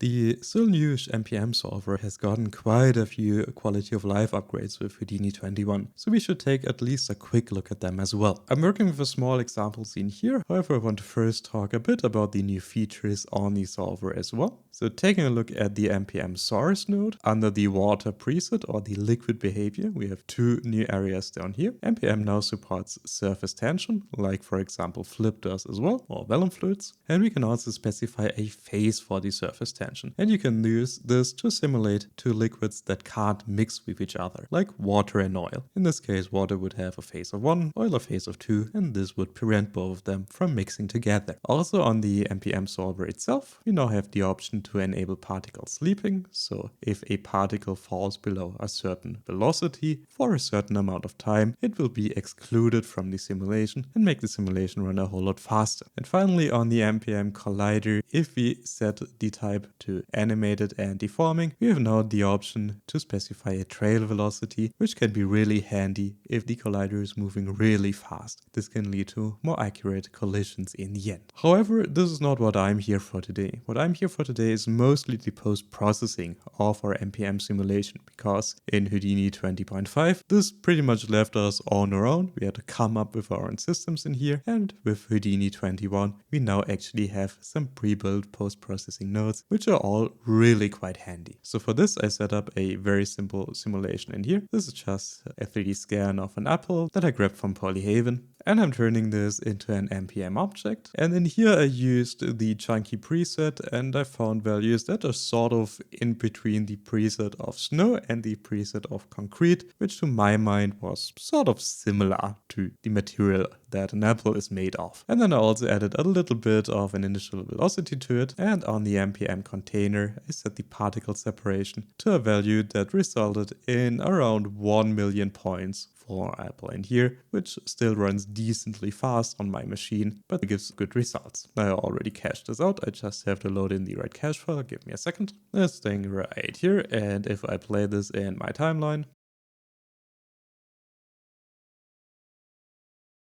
The still newish MPM solver has gotten quite a few quality of life upgrades with Houdini 21, so we should take at least a quick look at them as well. I'm working with a small example scene here, however I want to first talk a bit about the new features on the solver as well. So taking a look at the MPM source node, under the water preset or the liquid behavior, we have two new areas down here. MPM now supports surface tension, like for example Flip does as well, or vellum fluids, and we can also specify a phase for the surface tension. And you can use this to simulate two liquids that can't mix with each other, like water and oil. In this case, water would have a phase of 1, oil a phase of 2, and this would prevent both of them from mixing together. Also on the MPM solver itself, we now have the option to enable particle sleeping, so if a particle falls below a certain velocity for a certain amount of time, it will be excluded from the simulation and make the simulation run a whole lot faster. And finally on the MPM collider, if we set the type to animated and deforming, we have now the option to specify a trail velocity, which can be really handy if the collider is moving really fast. This can lead to more accurate collisions in the end. However, this is not what I'm here for today. What I'm here for today is mostly the post-processing of our MPM simulation, because in Houdini 20.5, this pretty much left us on our own. We had to come up with our own systems in here, and with Houdini 21, we now actually have some pre-built post-processing nodes, which are all really quite handy. So for this, I set up a very simple simulation in here. This is just a 3D scan of an apple that I grabbed from Polyhaven. And I'm turning this into an MPM object. And in here I used the chunky preset and I found values that are sort of in between the preset of snow and the preset of concrete, which to my mind was sort of similar to the material that an apple is made of. And then I also added a little bit of an initial velocity to it, and on the MPM container I set the particle separation to a value that resulted in around 1 million points for apple in here, which still runs decently fast on my machine, but it gives good results. I already cached this out, I just have to load in the right cache file. Give me a second. This thing right here, and if I play this in my timeline,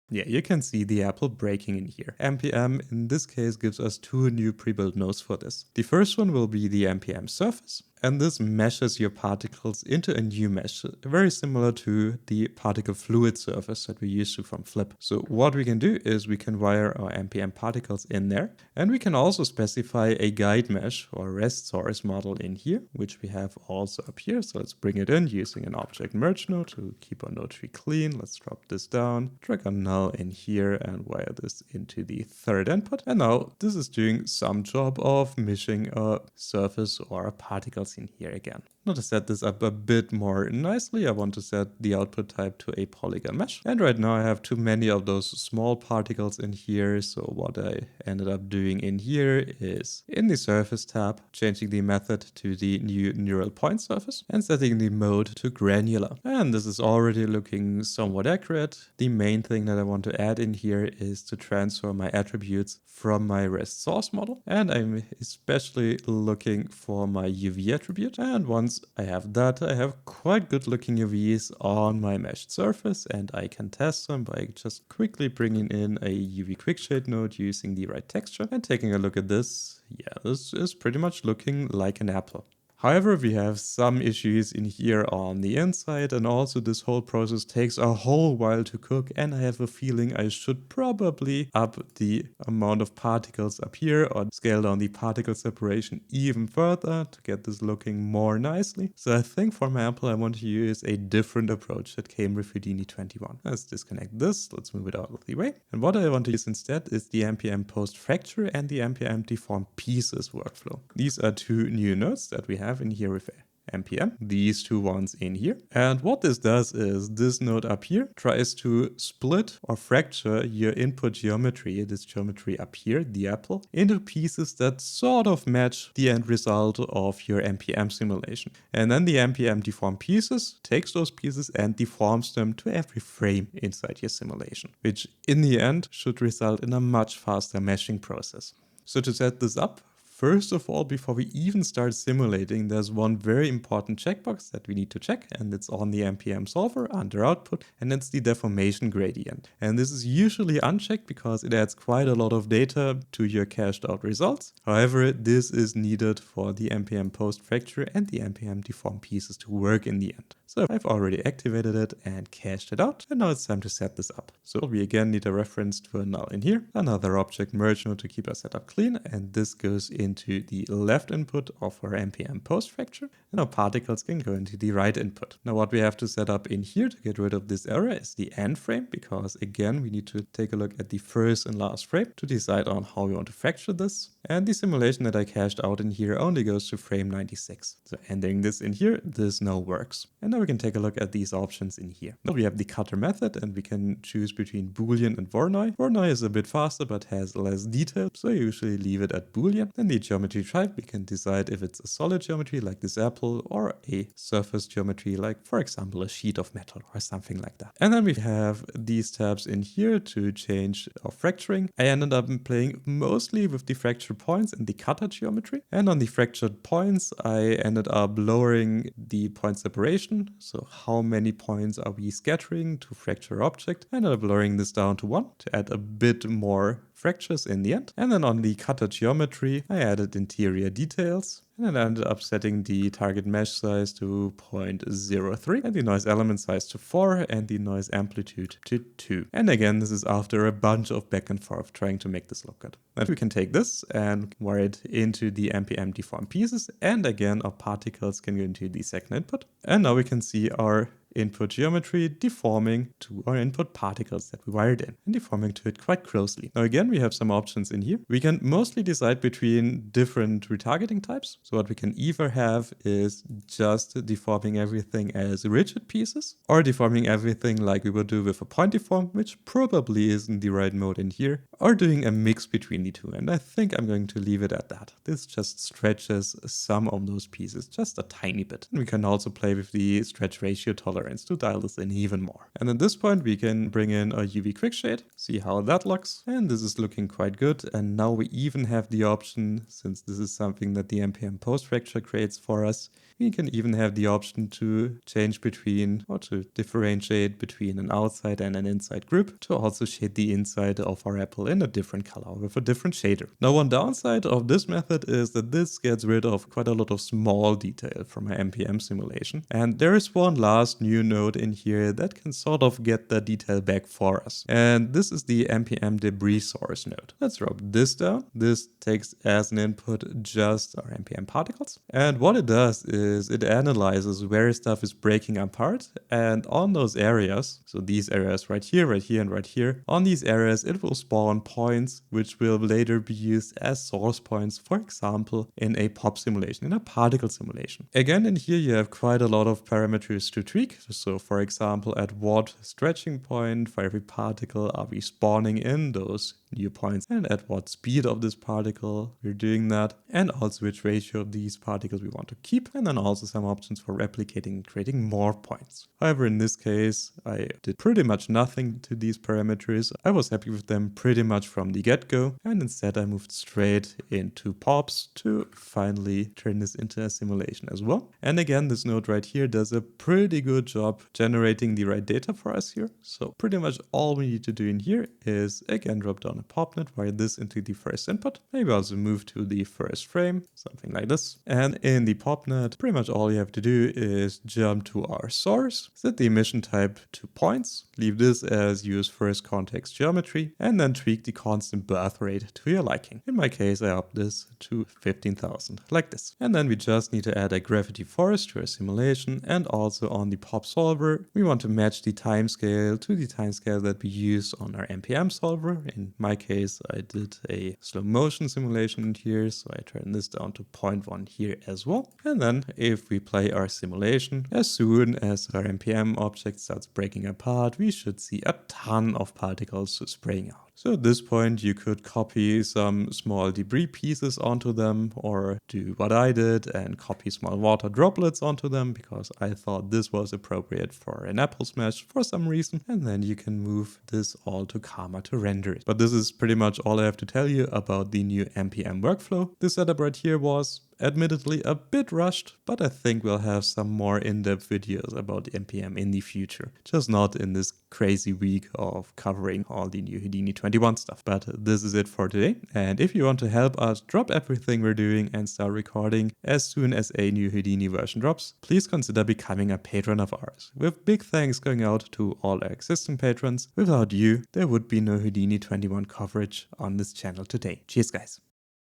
yeah, you can see the apple breaking in here. MPM in this case gives us two new pre-built nodes for this. The first one will be the MPM surface, and this meshes your particles into a new mesh, very similar to the particle fluid surface that we used to from Flip. So what we can do is we can wire our MPM particles in there, and we can also specify a guide mesh or rest source model in here, which we have also up here. So let's bring it in using an object merge node to keep our node tree clean. Let's drop this down, drag a null in here and wire this into the third input. And now this is doing some job of meshing a surface or a particle in here again. Now to set this up a bit more nicely, I want to set the output type to a polygon mesh. And right now I have too many of those small particles in here. So what I ended up doing in here is in the surface tab, changing the method to the new neural point surface and setting the mode to granular. And this is already looking somewhat accurate. The main thing that I want to add in here is to transfer my attributes from my rest source model. And I'm especially looking for my UV attribute. And once I have that, I have quite good looking UVs on my meshed surface, and I can test them by just quickly bringing in a UV quick shade node using the right texture and taking a look at this. Yeah, this is pretty much looking like an apple. However, we have some issues in here on the inside, and also this whole process takes a whole while to cook, and I have a feeling I should probably up the amount of particles up here or scale down the particle separation even further to get this looking more nicely. So I think for my apple I want to use a different approach that came with Houdini 21. Let's disconnect this, let's move it out of the way. And what I want to use instead is the MPM post fracture and the MPM deform pieces workflow. These are two new nodes that we have in here with MPM, these two ones in here. And what this does is this node up here tries to split or fracture your input geometry, this geometry up here, the apple, into pieces that sort of match the end result of your MPM simulation. And then the MPM deform pieces takes those pieces and deforms them to every frame inside your simulation, which in the end should result in a much faster meshing process. So to set this up, First of all, before we even start simulating, there's one very important checkbox that we need to check, and it's on the MPM solver under output, and it's the deformation gradient. And this is usually unchecked because it adds quite a lot of data to your cached out results. However, this is needed for the MPM post fracture and the MPM deform pieces to work in the end. So I've already activated it and cached it out, and now it's time to set this up. So we again need a reference to a null in here, another object merge node to keep our setup clean, and this goes into the left input of our MPM post fracture, and our particles can go into the right input. Now what we have to set up in here to get rid of this error is the end frame, because again we need to take a look at the first and last frame to decide on how we want to fracture this. And the simulation that I cached out in here only goes to frame 96. So ending this in here, this now works. And now we can take a look at these options in here. Now we have the cutter method, and we can choose between Boolean and Voronoi. Voronoi is a bit faster but has less detail, so I usually leave it at Boolean. Then the geometry type, we can decide if it's a solid geometry like this apple or a surface geometry like, for example, a sheet of metal or something like that. And then we have these tabs in here to change our fracturing. I ended up playing mostly with the fracture points and the cutter geometry. And on the fractured points, I ended up lowering the point separation. So how many points are we scattering to fracture object? I ended up lowering this down to 1 to add a bit more fractures in the end. And then on the cutter geometry, I added interior details. And then I ended up setting the target mesh size to 0.03 and the noise element size to 4 and the noise amplitude to 2. And again, this is after a bunch of back and forth trying to make this look good. Then we can take this and wire it into the MPM deform pieces. And again, our particles can go into the second input. And now we can see our input geometry deforming to our input particles that we wired in and deforming to it quite closely. Now again, we have some options in here. We can mostly decide between different retargeting types. So what we can either have is just deforming everything as rigid pieces, or deforming everything like we would do with a point deform, which probably isn't the right mode in here, or doing a mix between the two. And I think I'm going to leave it at that. This just stretches some of those pieces just a tiny bit. And we can also play with the stretch ratio tolerance to dial this in even more. And at this point we can bring in a UV quick shade, see how that looks, and this is looking quite good. And now we even have the option, since this is something that the MPM post fracture creates for us, we can even have the option to change between, or to differentiate between an outside and an inside group, to also shade the inside of our apple in a different color with a different shader. Now one downside of this method is that this gets rid of quite a lot of small detail from our MPM simulation, and there is one last new node in here that can sort of get that detail back for us, and this is the MPM debris source node. Let's drop this down. This takes as an input just our MPM particles, and what it does is it analyzes where stuff is breaking apart, and on those areas, so these areas right here, and right here, on these areas it will spawn points which will later be used as source points, for example in a pop simulation, in a particle simulation. Again, in here you have quite a lot of parameters to tweak. So for example, at what stretching point for every particle are we spawning in those new points, and at what speed of this particle we're doing that, and also which ratio of these particles we want to keep, and then also some options for replicating and creating more points. However, in this case, I did pretty much nothing to these parameters. I was happy with them pretty much from the get-go, and instead I moved straight into pops to finally turn this into a simulation as well. And again, this node right here does a pretty good job generating the right data for us here. So pretty much all we need to do in here is again drop down a pop net, wire this into the first input, maybe also move to the first frame, something like this. And in the pop net, pretty much all you have to do is jump to our source, set the emission type to points, leave this as use first context geometry, and then tweak the constant birth rate to your liking. In my case, I up this to 15,000, like this. And then we just need to add a gravity forest to our simulation, and also on the pop solver, we want to match the timescale to the timescale that we use on our MPM solver. In my case, I did a slow motion simulation in here, so I turn this down to 0.1 here as well. And then if we play our simulation, as soon as our MPM object starts breaking apart, we should see a ton of particles spraying out. So at this point, you could copy some small debris pieces onto them, or do what I did and copy small water droplets onto them, because I thought this was appropriate for an apple smash for some reason. And then you can move this all to Karma to render it. But this is pretty much all I have to tell you about the new MPM workflow. This setup right here was admittedly a bit rushed, but I think we'll have some more in-depth videos about the MPM in the future, just not in this crazy week of covering all the new Houdini 21 stuff. But this is it for today, and if you want to help us drop everything we're doing and start recording as soon as a new Houdini version drops, please consider becoming a patron of ours, with big thanks going out to all our existing patrons. Without you, there would be no Houdini 21 coverage on this channel today. Cheers guys!